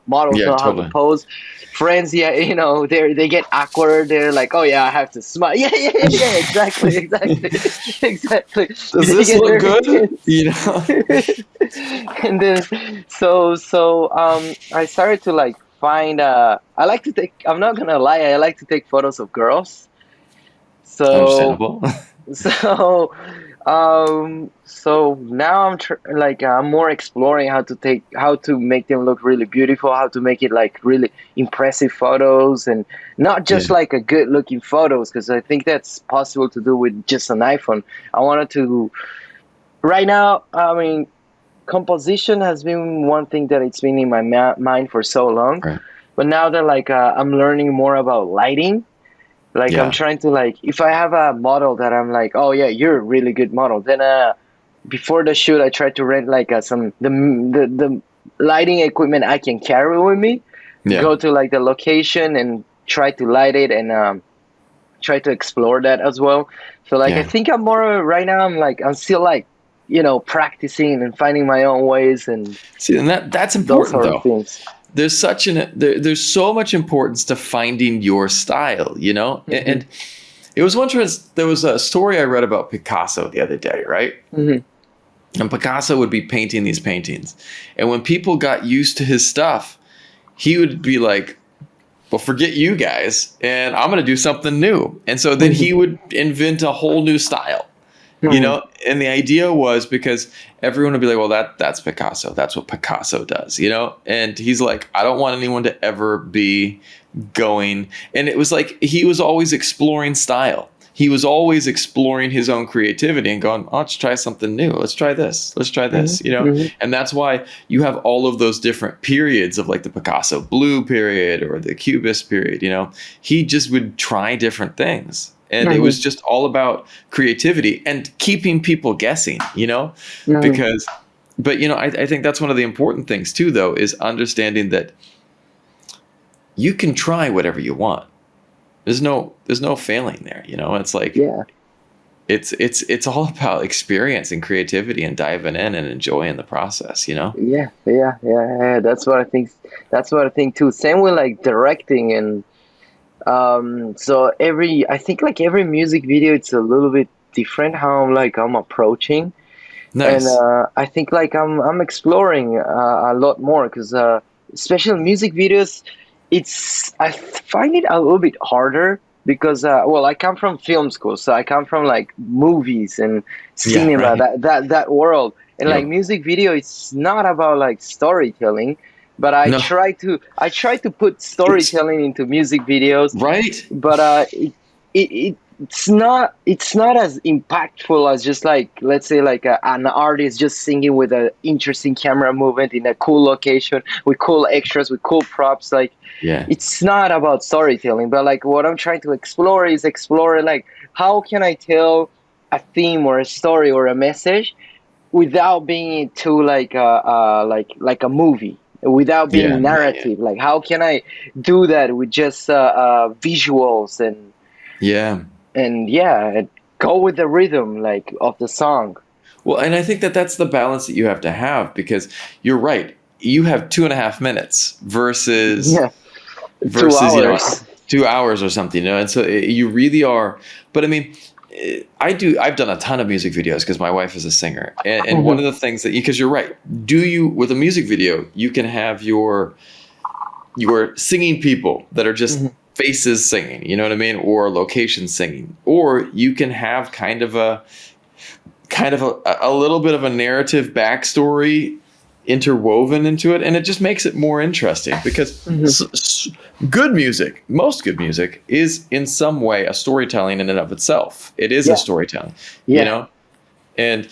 Speaker 2: Models
Speaker 1: Yeah,
Speaker 2: know how to
Speaker 1: totally.
Speaker 2: pose. Friends, yeah, they get awkward. They're like, oh yeah, I have to smile. Yeah, exactly, exactly, exactly.
Speaker 1: Does
Speaker 2: They
Speaker 1: this
Speaker 2: get
Speaker 1: look
Speaker 2: very
Speaker 1: good?
Speaker 2: tense. And then I started to like find I like to take I'm not gonna lie, I like to take photos of girls. So
Speaker 1: Understandable.
Speaker 2: so now I'm more exploring how to make them look really beautiful, how to make it like really impressive photos, and not
Speaker 1: Yeah.
Speaker 2: just like a good looking photos, because I think that's possible to do with just an iPhone. I wanted to right now, I mean, composition has been one thing that it's been in my mind for so long,
Speaker 1: Right.
Speaker 2: but now that like I'm learning more about lighting, like I'm
Speaker 1: Yeah.
Speaker 2: trying to like if I have a model that I'm like, oh yeah, you're a really good model, then before the shoot I try to rent like some the lighting equipment I can carry with me,
Speaker 1: Yeah.
Speaker 2: go to like the location and try to light it, and try to explore that as well. So like I
Speaker 1: Yeah.
Speaker 2: think I'm more right now, I'm still like practicing and finding my own ways and
Speaker 1: See, and that's
Speaker 2: those
Speaker 1: important
Speaker 2: sort of
Speaker 1: though.
Speaker 2: things.
Speaker 1: There's so much importance to finding your style,
Speaker 2: Hmm.
Speaker 1: and it was there was a story I read about Picasso the other day, right?
Speaker 2: Hmm.
Speaker 1: And Picasso would be painting these paintings, and when people got used to his stuff, he would be like, well, forget you guys, and I'm going to do something new. And so then
Speaker 2: Hmm.
Speaker 1: he would invent a whole new style,
Speaker 2: Hmm.
Speaker 1: and the idea was because everyone would be like, well, that's Picasso, that's what Picasso does, and he's like, I don't want anyone to ever be going. And it was like he was always exploring style. he was always exploring his own creativity and going, oh, let's try something new. Let's try this. Let's try this, you know? And that's why you have all of those different periods of like the Picasso blue period or the Cubist period, you know? He just would try different things. And it was just all about creativity and keeping people guessing, you know? Because, but, you know, I think that's one of the important things too, though, is understanding that you can try whatever you want. There's no failing there, you know. It's like, it's all about experience and creativity and diving in and enjoying the process, you know.
Speaker 2: Yeah. That's what I think. That's what I think too. Same with like directing and so I think like every music video, it's a little bit different how I'm approaching. And
Speaker 1: Nice.
Speaker 2: I think like I'm exploring a lot more because especially music videos, I find it a little bit harder because well, I come from film school, so I come from like movies and
Speaker 1: Yeah.
Speaker 2: cinema,
Speaker 1: Right.
Speaker 2: that world, and like
Speaker 1: Yep.
Speaker 2: music video, it's not about like storytelling, but
Speaker 1: No.
Speaker 2: I try to put
Speaker 1: It's
Speaker 2: storytelling into music videos,
Speaker 1: right.
Speaker 2: but it's not as impactful as just like, let's say like an artist just singing with an interesting camera movement in a cool location with cool extras with cool props. Like
Speaker 1: Yeah.
Speaker 2: it's not about storytelling, but like what I'm trying to explore like how can I tell a theme or a story or a message without being too like a movie, without
Speaker 1: Yeah.
Speaker 2: being narrative. Like how can I do that with just visuals
Speaker 1: Yeah.
Speaker 2: and go with the rhythm like of the song.
Speaker 1: Well, and I think that that's the balance that you have to have because you're right. You have 2.5 minutes
Speaker 2: Yeah, two
Speaker 1: versus, you know,
Speaker 2: hours.
Speaker 1: 2 hours or something, you know, and so you really are. But I mean, I've done a ton of music videos because my wife is a singer, and one of the things that because you're right, with a music video you can have your singing people that are just faces singing, you know what I mean, or locations singing, or you can have kind of a little bit of a narrative backstory interwoven into it, and it just makes it more interesting because most good music is in some way a storytelling in and of itself. It is a
Speaker 2: Yeah,
Speaker 1: storytelling, you
Speaker 2: yeah,
Speaker 1: know, and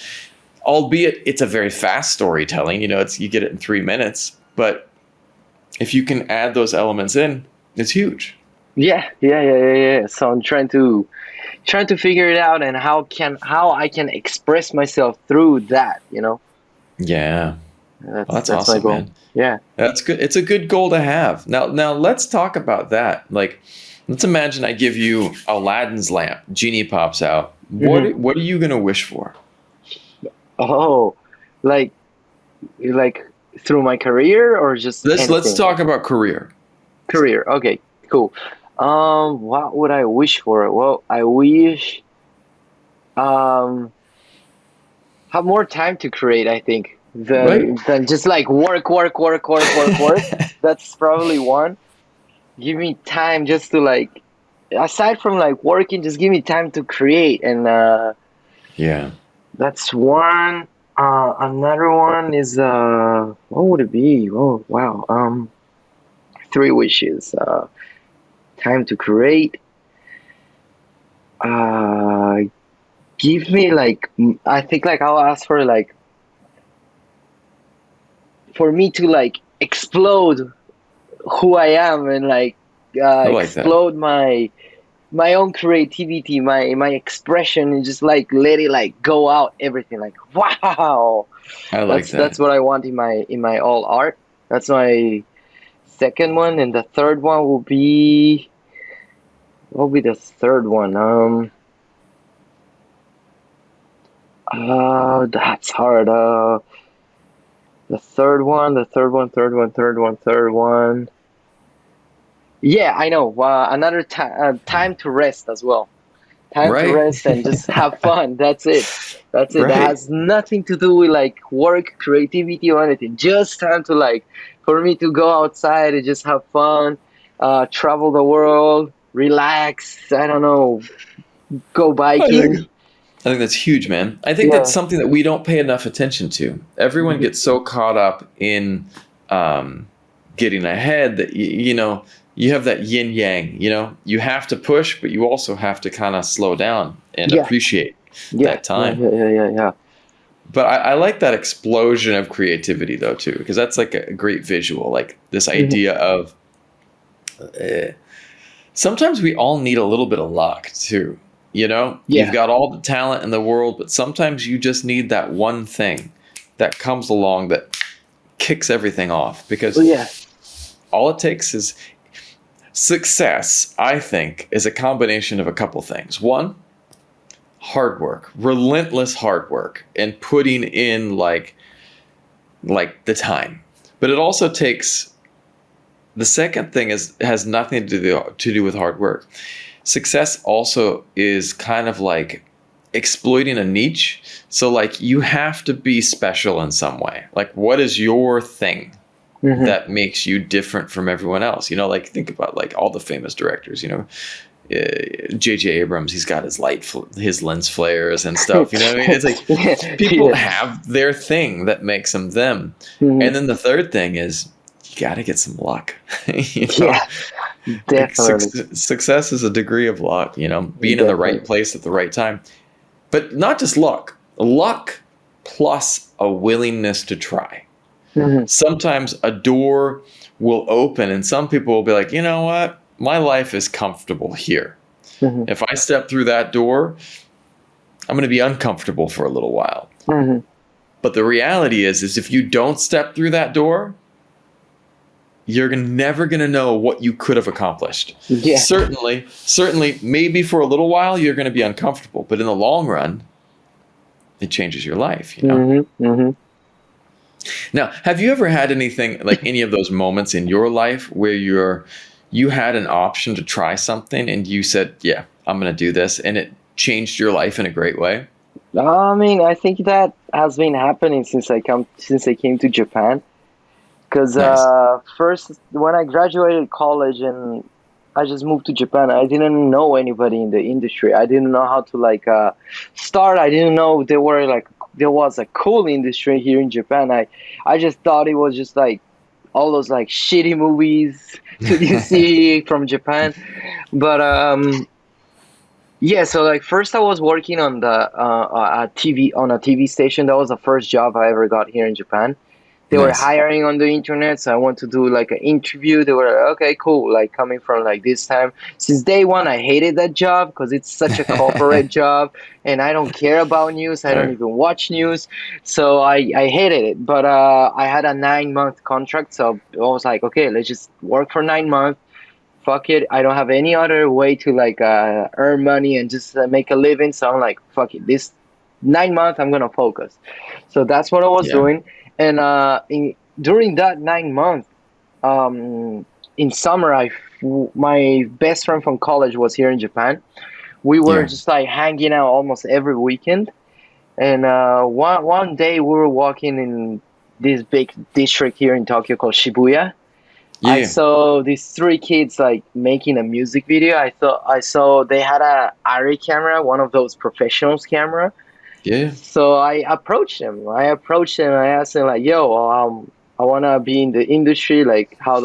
Speaker 1: albeit it's a very fast storytelling, you know, you get it in 3 minutes, but if you can add those elements in, it's huge.
Speaker 2: yeah. So I'm trying to figure it out and how I can express myself through that. You know,
Speaker 1: Yeah. Well, that's
Speaker 2: that's my
Speaker 1: awesome,
Speaker 2: goal.
Speaker 1: man.
Speaker 2: Yeah.
Speaker 1: That's good. It's a good goal to have. Now let's talk about that. Like, let's imagine I give you Aladdin's lamp. Genie pops out. What are you gonna wish for?
Speaker 2: Oh, like like through my career or just
Speaker 1: Let's
Speaker 2: anything?
Speaker 1: talk about career.
Speaker 2: Career. Okay, cool. What would I wish for? Well, I wish um have more time to create, I think,
Speaker 1: Right?
Speaker 2: than just like work. That's probably one. Give me time just to like, aside from like working, just give me time to create, and
Speaker 1: Yeah.
Speaker 2: that's one. Another one is what would it be? Oh wow. Three wishes. Time to create. Uh, give me like I think like I'll ask for like for me to like explode who I am and like
Speaker 1: I like that.
Speaker 2: explode my own creativity, my expression, and just like let it like go out everything. Like wow,
Speaker 1: I like
Speaker 2: that's
Speaker 1: that.
Speaker 2: what I want in my all art. That's my second one, and the third one will be what will be the third one? That's hard. Third one. Yeah, I know. Another time to rest as well. Time to
Speaker 1: Right.
Speaker 2: rest and just have fun. That's it. That's it. That
Speaker 1: Right.
Speaker 2: has nothing to do with like work, creativity, or anything. Just time to like for me to go outside and just have fun, travel the world, relax. I don't know, go
Speaker 1: I think
Speaker 2: biking.
Speaker 1: I think that's huge, man. I think that's
Speaker 2: Yeah.
Speaker 1: something that we don't pay enough attention to. Everyone gets so caught up in getting ahead that you know you have that yin yang, you know, you have to push, but you also have to kind of slow down and
Speaker 2: Yeah.
Speaker 1: appreciate
Speaker 2: Yeah.
Speaker 1: that time.
Speaker 2: Yeah.
Speaker 1: But I like that explosion of creativity though too, because that's like a great visual, like this
Speaker 2: Hmm.
Speaker 1: idea of sometimes we all need a little bit of luck too. You know, you've
Speaker 2: Yeah.
Speaker 1: got all the talent in the world, but sometimes you just need that one thing that comes along that kicks everything off,
Speaker 2: Oh
Speaker 1: because
Speaker 2: yeah.
Speaker 1: all it takes is success, I think, is a combination of a couple things. One, hard work, relentless hard work, and putting in like the time. But it also takes the second thing is has nothing to do with hard work. Success also is kind of like exploiting a niche. So like you have to be special in some way. Like what is your thing
Speaker 2: Hmm.
Speaker 1: that makes you different from everyone else? You know, like think about like all the famous directors, you know, J.J. Abrams, he's got his lens flares and stuff. You know, what I mean, it's like people
Speaker 2: Yeah.
Speaker 1: have their thing that makes them them.
Speaker 2: Hmm.
Speaker 1: And then the third thing is you got to get some luck. You know,
Speaker 2: Yeah.
Speaker 1: like
Speaker 2: Definitely.
Speaker 1: success is a degree of luck. You know, being in the right
Speaker 2: Definitely.
Speaker 1: place at the right time, but not just luck plus a willingness to try.
Speaker 2: Hmm.
Speaker 1: Sometimes a door will open and some people will be like, you know what? My life is comfortable here.
Speaker 2: Hmm.
Speaker 1: If I step through that door, I'm going to be uncomfortable for a little while.
Speaker 2: Hmm.
Speaker 1: But the reality is if you don't step through that door, you're never going to know what you could have accomplished.
Speaker 2: Yeah.
Speaker 1: Certainly, maybe for a little while, you're going to be uncomfortable. But in the long run, it changes your life, you know?
Speaker 2: Hmm. Hmm.
Speaker 1: Now, have you ever had anything like any of those moments in your life where you had an option to try something and you said, "Yeah, I'm going to do this," and it changed your life in a great way?
Speaker 2: I mean, I think that has been happening since I came to Japan. Because
Speaker 1: Nice.
Speaker 2: first, when I graduated college and I just moved to Japan, I didn't know anybody in the industry. I didn't know how to like start. I didn't know there was a cool industry here in Japan. I just thought it was just like all those like shitty movies that you see from Japan. But yeah, so like first I was working on a TV station. That was the first job I ever got here in Japan. They were
Speaker 1: Nice.
Speaker 2: hiring on the internet, so I went to do like an interview. They were like, okay, cool. Like coming from like this time since day one, I hated that job because it's such a corporate job, and I don't care about news. I don't
Speaker 1: Sure.
Speaker 2: even watch news, so I hated it. But I had a 9 month contract, so I was like, okay, let's just work for 9 months. Fuck it. I don't have any other way to like earn money and just make a living. So I'm like, fuck it. This 9 months, I'm gonna focus. So that's what I was
Speaker 1: Yeah.
Speaker 2: doing. And during that 9 months, in summer, my best friend from college was here in Japan. We were
Speaker 1: Yeah.
Speaker 2: just like hanging out almost every weekend. And one day we were walking in this big district here in Tokyo called Shibuya. I
Speaker 1: Yeah.
Speaker 2: saw these three kids like making a music video. I saw they had a ARRI camera, one of those professionals camera.
Speaker 1: Yeah.
Speaker 2: So I approached them. I asked them like, "Yo, I wanna be in the industry. Like, how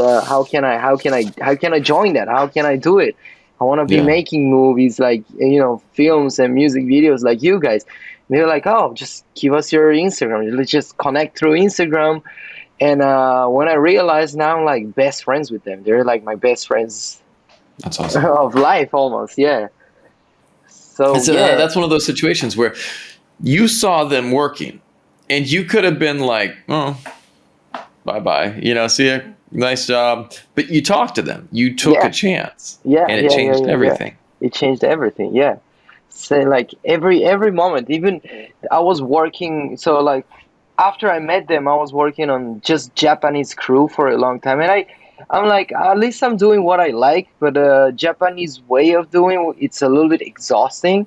Speaker 2: can I join that? How can I do it? I wanna be
Speaker 1: Yeah.
Speaker 2: making movies, like films and music videos like you guys." And they're like, "Oh, just give us your Instagram. Let's just connect through Instagram." And when I realized now, I'm like best friends with them. They're like my best friends
Speaker 1: That's awesome.
Speaker 2: of life, almost. Yeah. So
Speaker 1: It's
Speaker 2: yeah,
Speaker 1: that's one of those situations where you saw them working and you could have been like, oh, bye bye, you know, see ya, nice job. But you talked to them, you took a
Speaker 2: yeah,
Speaker 1: chance,
Speaker 2: yeah,
Speaker 1: and it
Speaker 2: yeah, yeah,
Speaker 1: changed
Speaker 2: yeah, yeah.
Speaker 1: everything.
Speaker 2: It changed everything. Yeah. So like every moment, even I was working. So like after I met them, I was working on just Japanese crew for a long time, and I'm like, at least I'm doing what I like. But Japanese way of doing it's a little bit exhausting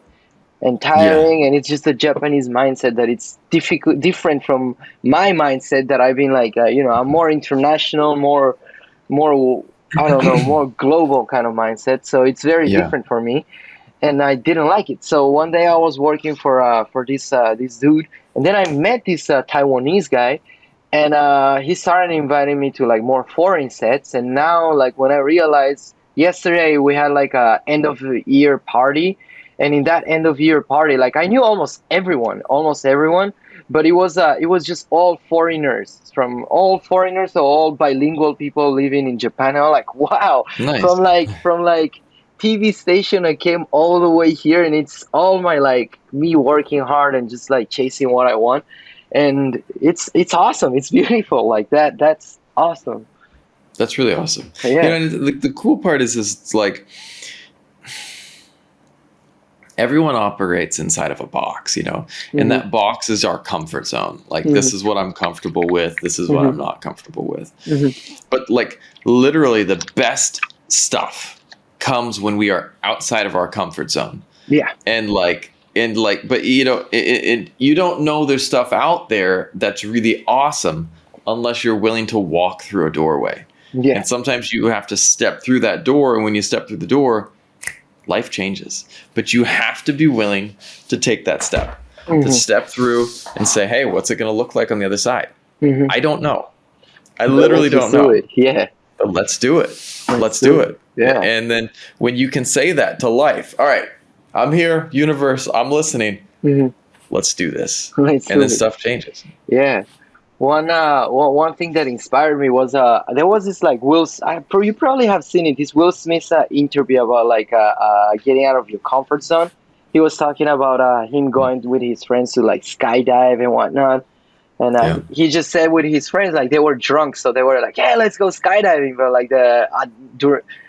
Speaker 2: and
Speaker 1: Yeah.
Speaker 2: tiring, and it's just a Japanese mindset that it's different from my mindset that I've been like I'm more international, more I don't know, more global kind of mindset, so it's very
Speaker 1: Yeah.
Speaker 2: different for me, and I didn't like it. So one day I was working for this dude, and then I met this Taiwanese guy, And he started inviting me to like more foreign sets. And now, like when I realized yesterday we had like a end of the year party, and in that end of year party, like I knew almost everyone, but it was just all foreigners, so all bilingual people living in Japan. And I'm like, wow,
Speaker 1: Nice.
Speaker 2: from like TV station I came all the way here, and it's all my like me working hard and just like chasing what I want, and it's awesome. It's beautiful like that. That's awesome.
Speaker 1: That's really awesome. You
Speaker 2: Yeah.
Speaker 1: know, and the cool part is it's like everyone operates inside of a box, you know, and
Speaker 2: Hmm.
Speaker 1: that box is our comfort zone. Like,
Speaker 2: Hmm.
Speaker 1: this is what I'm comfortable with. This is what
Speaker 2: Hmm.
Speaker 1: I'm not comfortable with.
Speaker 2: Hmm.
Speaker 1: But like, literally, the best stuff comes when we are outside of our comfort zone.
Speaker 2: Yeah.
Speaker 1: But you know, you don't know there's stuff out there that's really awesome unless you're willing to walk through a doorway.
Speaker 2: Yeah.
Speaker 1: And sometimes you have to step through that door, and when you step through the door, life changes. But you have to be willing to take that step, to
Speaker 2: Hmm.
Speaker 1: step through and say, hey, what's it going to look like on the other side?
Speaker 2: Hmm.
Speaker 1: I don't know. I
Speaker 2: But
Speaker 1: literally
Speaker 2: let's
Speaker 1: don't
Speaker 2: just do
Speaker 1: know.
Speaker 2: it. Yeah.
Speaker 1: But let's do it.
Speaker 2: Let's
Speaker 1: Let's
Speaker 2: do
Speaker 1: do
Speaker 2: it.
Speaker 1: it.
Speaker 2: Yeah.
Speaker 1: And then when you can say that to life, all right, I'm here, universe, I'm listening.
Speaker 2: Hmm.
Speaker 1: Let's do this.
Speaker 2: Let's
Speaker 1: And
Speaker 2: do
Speaker 1: then
Speaker 2: it.
Speaker 1: stuff changes.
Speaker 2: Yeah. One thing that inspired me was there was this like you probably have seen it, this Will Smith interview about like getting out of your comfort zone. He was talking about him going with his friends to like skydive and whatnot. And
Speaker 1: Yeah.
Speaker 2: he just said with his friends, like they were drunk, so they were like, "Yeah, let's go skydiving." But like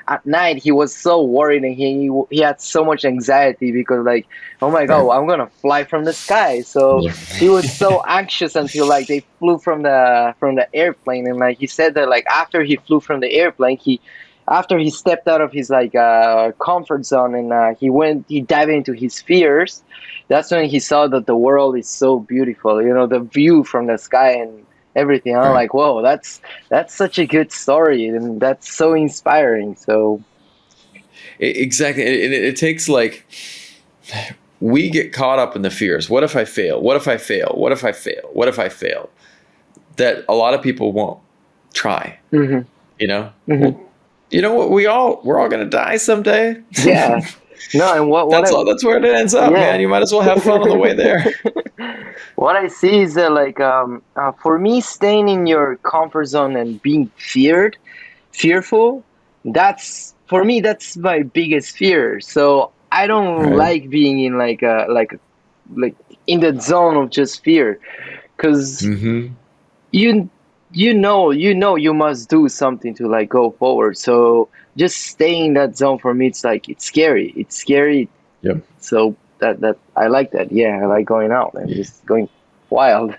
Speaker 2: at night, he was so worried, and he had so much anxiety because like, oh my God,
Speaker 1: Right.
Speaker 2: I'm gonna fly from the sky. So
Speaker 1: Yeah.
Speaker 2: he was so anxious until like they flew from the airplane, and like he said that like after he flew from the airplane, he after he stepped out of his like comfort zone, and he dived into his fears. That's when he saw that the world is so beautiful, you know, the view from the sky and everything. I'm
Speaker 1: Right.
Speaker 2: like, whoa, that's such a good story, and that's so inspiring. So
Speaker 1: Exactly. It takes like, we get caught up in the fears. What if I fail? What if I fail? What if I fail? What if I fail? That a lot of people won't try,
Speaker 2: hmm.
Speaker 1: you know?
Speaker 2: Hmm.
Speaker 1: Well, you know what? We're all going to die someday.
Speaker 2: Yeah, no, and
Speaker 1: That's all. That's where it ends up, man.
Speaker 2: yeah.
Speaker 1: You might as well have fun on the way there.
Speaker 2: What I see is that like for me, staying in your comfort zone and being fearful, that's for me that's my biggest fear. So I don't
Speaker 1: Right.
Speaker 2: like being in like in the zone of just fear, because
Speaker 1: Mm-hmm.
Speaker 2: you you know you must do something to like go forward. So just staying in that zone for me, it's scary.
Speaker 1: Yep.
Speaker 2: So that I like that. Yeah, I like going out and
Speaker 1: Yeah.
Speaker 2: just going wild.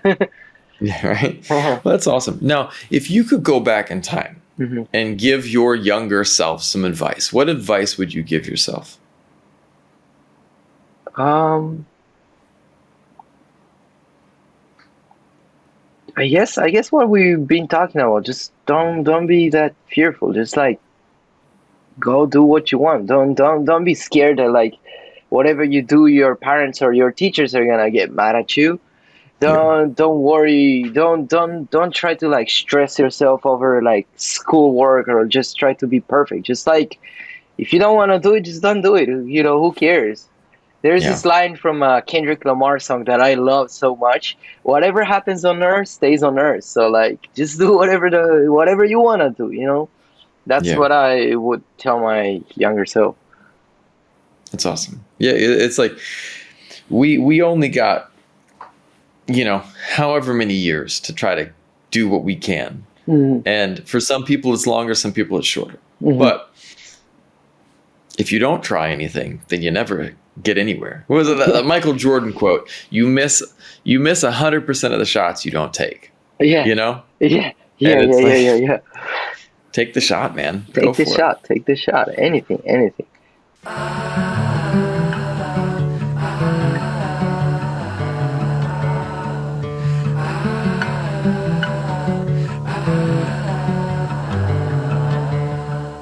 Speaker 1: Yeah. Right. Well, that's awesome. Now, if you could go back in time
Speaker 2: Hmm.
Speaker 1: and give your younger self some advice, what advice would you give yourself?
Speaker 2: um I guess what we've been talking about, just don't be that fearful. Just like go do what you want. Don't be scared that like whatever you do, your parents or your teachers are gonna get mad at you.
Speaker 1: Yeah.
Speaker 2: Don't worry. Don't try to like stress yourself over like schoolwork or just try to be perfect. Just like if you don't want to do it, just don't do it. You know, who cares? There's
Speaker 1: Yeah.
Speaker 2: this line from a Kendrick Lamar song that I love so much. Whatever happens on Earth stays on Earth. So like, just do whatever you wanna do. You know, that's
Speaker 1: Yeah.
Speaker 2: what I would tell my younger self.
Speaker 1: That's awesome. Yeah. It's like we only got, you know, however many years to try to do what we can.
Speaker 2: Hmm.
Speaker 1: And for some people it's longer, some people it's shorter.
Speaker 2: Hmm.
Speaker 1: But if you don't try anything, then you never get anywhere. What was it, that Michael Jordan quote? You miss 100% of the shots you don't take.
Speaker 2: Yeah,
Speaker 1: You know?
Speaker 2: yeah, yeah,
Speaker 1: And
Speaker 2: yeah,
Speaker 1: it's
Speaker 2: yeah,
Speaker 1: like,
Speaker 2: yeah, yeah.
Speaker 1: take the shot, man. Go
Speaker 2: Take the
Speaker 1: for it.
Speaker 2: shot. Take the shot. Anything, anything.